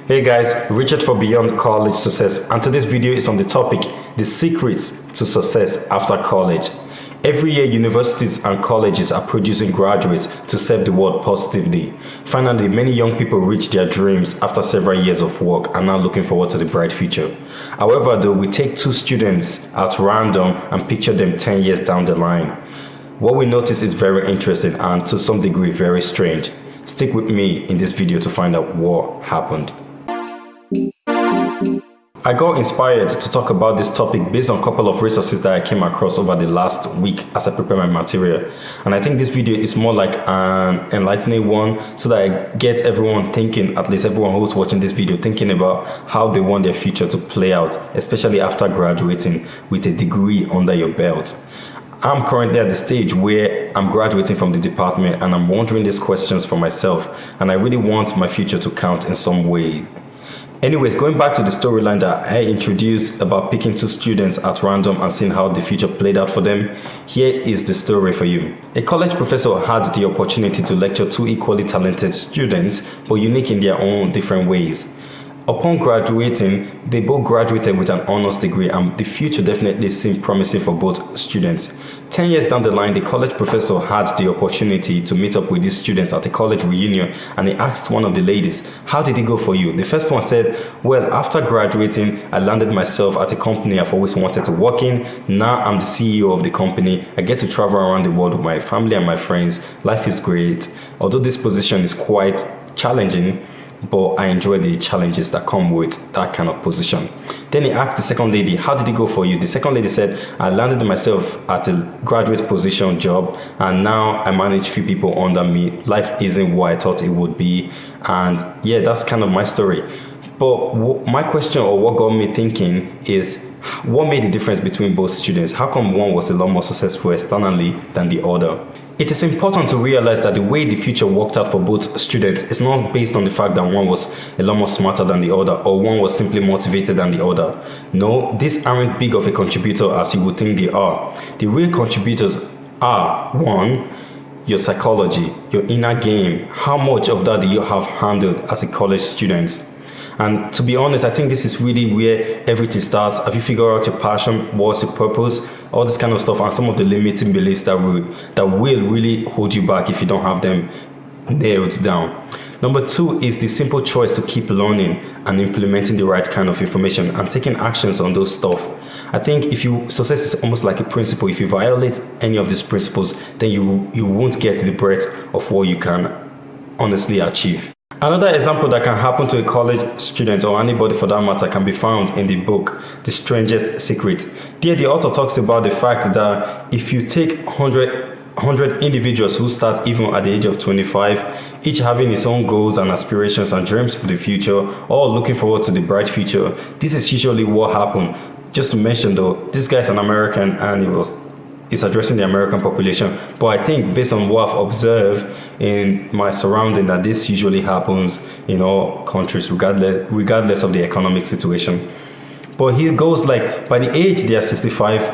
Hey guys, Richard for Beyond College Success, and today's video is on the topic, the secrets to success after college. Every year, universities and colleges are producing graduates to serve the world positively. Finally, many young people reach their dreams after several years of work and now looking forward to the bright future. However, though, we take two students at random and picture them 10 years down the line. What we notice is very interesting and to some degree very strange. Stick with me in this video to find out what happened. I got inspired to talk about this topic based on a couple of resources that I came across over the last week as I prepare my material. And I think this video is more like an enlightening one so that I get everyone thinking, at least everyone who's watching this video, thinking about how they want their future to play out, especially after graduating with a degree under your belt. I'm currently at the stage where I'm graduating from the department and I'm wondering these questions for myself, and I really want my future to count in some way. Anyways, going back to the storyline that I introduced about picking two students at random and seeing how the future played out for them, here is the story for you. A college professor had the opportunity to lecture two equally talented students, but unique in their own different ways. Upon graduating, they both graduated with an honors degree, and the future definitely seemed promising for both students. 10 years down the line, the college professor had the opportunity to meet up with these students at a college reunion, and he asked one of the ladies, "How did it go for you?" The first one said, "Well, after graduating, I landed myself at a company I've always wanted to work in. Now I'm the CEO of the company. I get to travel around the world with my family and my friends. Life is great. Although this position is quite challenging, but I enjoy the challenges that come with that kind of position." Then he asked the second lady, "How did it go for you?" The second lady said, "I landed myself at a graduate position job, and now I manage few people under me. Life isn't what I thought it would be." And yeah, that's kind of my story. But my question, or what got me thinking, is what made the difference between both students? How come one was a lot more successful externally than the other? It is important to realize that the way the future worked out for both students is not based on the fact that one was a lot more smarter than the other, or one was simply motivated than the other. No, these aren't big of a contributor as you would think they are. The real contributors are, one, your psychology, your inner game. How much of that do you have handled as a college student? And to be honest, I think this is really where everything starts. Have you figured out your passion? What's your purpose? All this kind of stuff, and some of the limiting beliefs that will really hold you back if you don't have them nailed down. Number two is the simple choice to keep learning and implementing the right kind of information and taking actions on those stuff. I think success is almost like a principle. If you violate any of these principles, then you won't get the breadth of what you can honestly achieve. Another example that can happen to a college student, or anybody for that matter, can be found in the book The Strangest Secret. There, the author talks about the fact that if you take 100 individuals who start even at the age of 25, each having his own goals and aspirations and dreams for the future, all looking forward to the bright future, this is usually what happened. Just to mention though, this guy's an American and is addressing the American population, but I think based on what I've observed in my surrounding, that this usually happens in all countries regardless of the economic situation. But he goes like, by the age they are 65,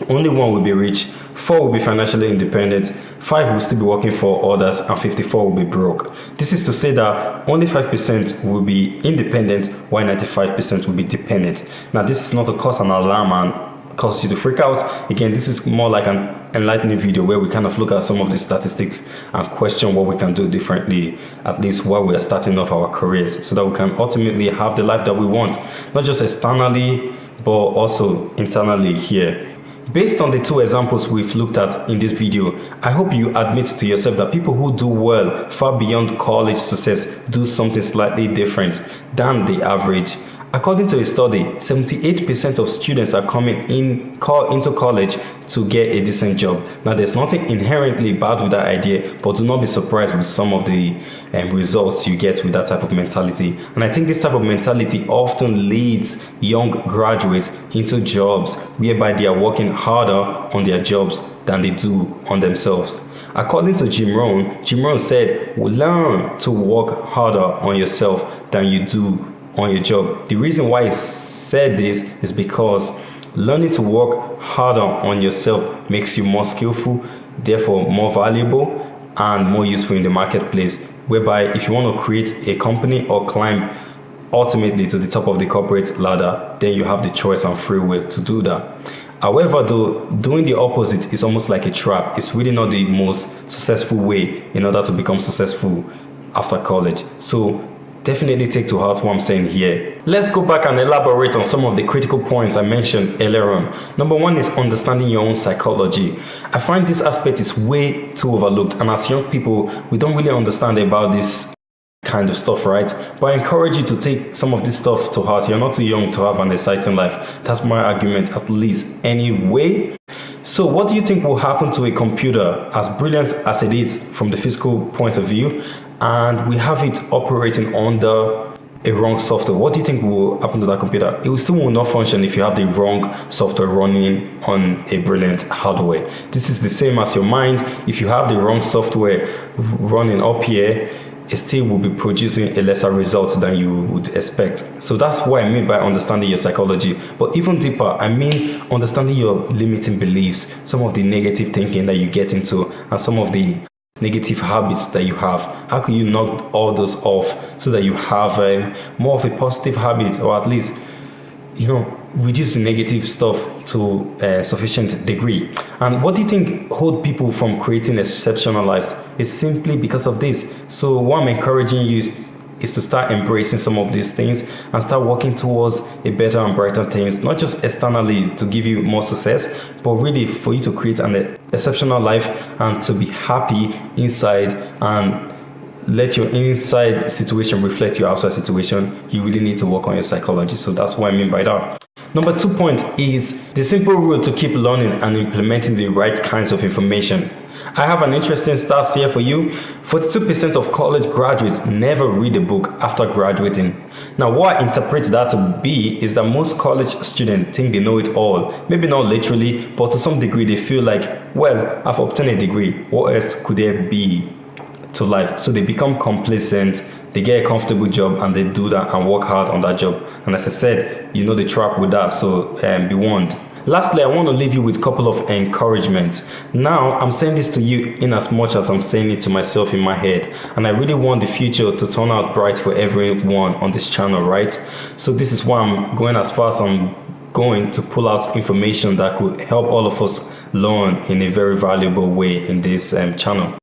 only one will be rich, 4 will be financially independent, 5 will still be working for others, and 54 will be broke. This is to say that only 5% will be independent while 95% will be dependent. Now this is not to cause an alarm and cause you to freak out. Again, this is more like an enlightening video where we kind of look at some of the statistics and question what we can do differently, at least while we are starting off our careers, so that we can ultimately have the life that we want, not just externally but also internally here. Based on the two examples we've looked at in this video, I hope you admit to yourself that people who do well far beyond college success do something slightly different than the average. According to a study, 78% of students are coming into college to get a decent job. Now, there's nothing inherently bad with that idea, but do not be surprised with some of the results you get with that type of mentality. And I think this type of mentality often leads young graduates into jobs whereby they are working harder on their jobs than they do on themselves. According to Jim Rohn said, "Learn to work harder on yourself than you do on your job." The reason why he said this is because learning to work harder on yourself makes you more skillful, therefore more valuable and more useful in the marketplace, whereby if you want to create a company or climb ultimately to the top of the corporate ladder, then you have the choice and free will to do that. However, though, doing the opposite is almost like a trap. It's really not the most successful way in order to become successful after college. So definitely take to heart what I'm saying here. Let's go back and elaborate on some of the critical points I mentioned earlier on. Number one is understanding your own psychology. I find this aspect is way too overlooked, and as young people, we don't really understand about this kind of stuff, right? But I encourage you to take some of this stuff to heart. You're not too young to have an exciting life. That's my argument, at least anyway. So what do you think will happen to a computer as brilliant as it is from the physical point of view, and we have it operating under a wrong software? What do you think will happen to that computer? It will still will not function if you have the wrong software running on a brilliant hardware. This is the same as your mind. If you have the wrong software running up here, it still will be producing a lesser result than you would expect. So that's what I mean by understanding your psychology. But even deeper, I mean understanding your limiting beliefs, some of the negative thinking that you get into, and some of the negative habits that you have. How can you knock all those off so that you have more of a positive habit, or at least reduce the negative stuff to a sufficient degree? And what do you think hold people from creating exceptional lives? It's simply because of this. So what I'm encouraging you is to start embracing some of these things and start working towards a better and brighter things, not just externally to give you more success, but really for you to create an exceptional life and to be happy inside, and let your inside situation reflect your outside situation. You really need to work on your psychology. So that's what I mean by that. Number 2 point is the simple rule to keep learning and implementing the right kinds of information. I have an interesting stats here for you. 42% of college graduates never read a book after graduating. Now, what I interpret that to be is that most college students think they know it all. Maybe not literally, but to some degree they feel like, well, I've obtained a degree. What else could there be to life? So they become complacent, they get a comfortable job, and they do that and work hard on that job. And as I said, you know the trap with that, so be warned. Lastly, I want to leave you with a couple of encouragements. Now, I'm saying this to you in as much as I'm saying it to myself in my head, and I really want the future to turn out bright for everyone on this channel, right? So this is why I'm going as far as I'm going to pull out information that could help all of us learn in a very valuable way in this channel.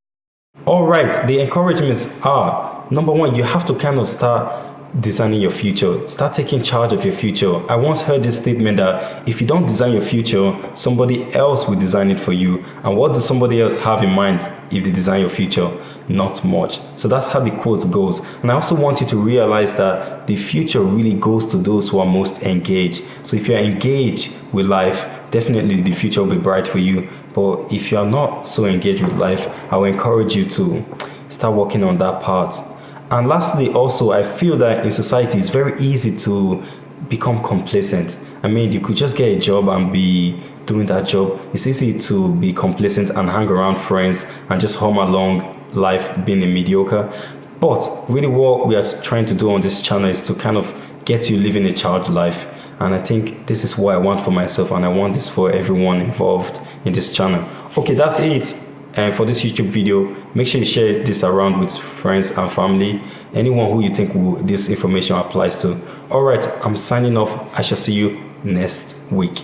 All right, the encouragements are, number one, you have to kind of start designing your future. Start taking charge of your future. I once heard this statement that if you don't design your future, somebody else will design it for you. And what does somebody else have in mind if they design your future? Not much. So that's how the quote goes. And I also want you to realize that the future really goes to those who are most engaged. So if you're engaged with life, definitely the future will be bright for you. But if you are not so engaged with life, I will encourage you to start working on that part. And lastly, also, I feel that in society it's very easy to become complacent. I mean, you could just get a job and be doing that job. It's easy to be complacent and hang around friends and just hum along life being a mediocre. But really what we are trying to do on this channel is to kind of get you living a child life. And I think this is what I want for myself, and I want this for everyone involved in this channel. Okay, that's it. And for this YouTube video, make sure you share this around with friends and family, anyone who you think this information applies to. All right, I'm signing off. I shall see you next week.